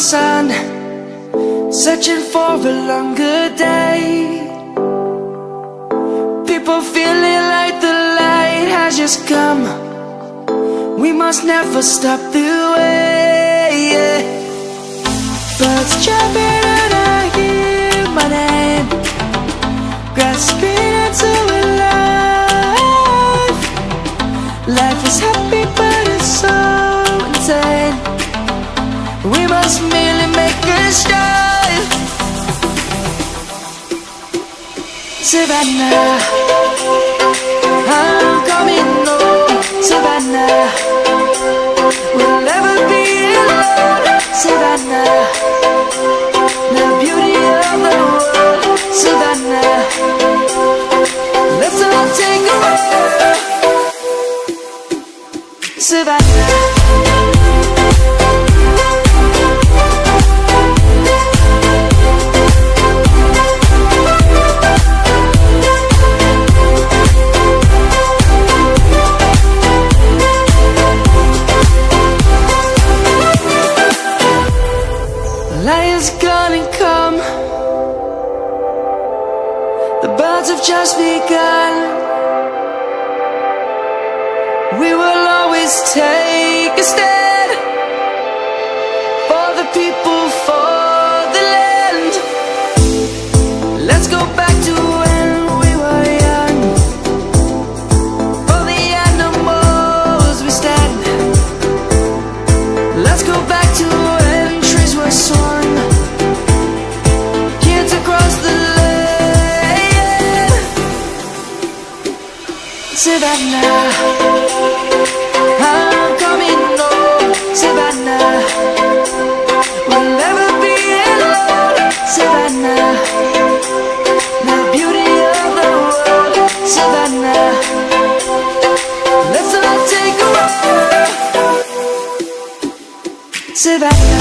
sun, searching for a longer day. People feeling like the light has just come. We must never stop the way, yeah. Birds jumping and I hear my name, grasping into a life. Life is happy but it's so insane. We must merely make a start. Savannah, I'm coming home. Savannah, we'll never be alone. Savannah, the beauty of the world. Savannah, let's all take a walk. Savannah. Lion's gonna come. The birds have just begun. We will always take a stand for the people, for the land. Let's go back to when we were young. For the animals we stand. Let's go back to when trees were swung. Savannah, I'm coming home. Savannah, we'll never be alone. Savannah, the beauty of the world. Savannah, let's all take a walk. Savannah.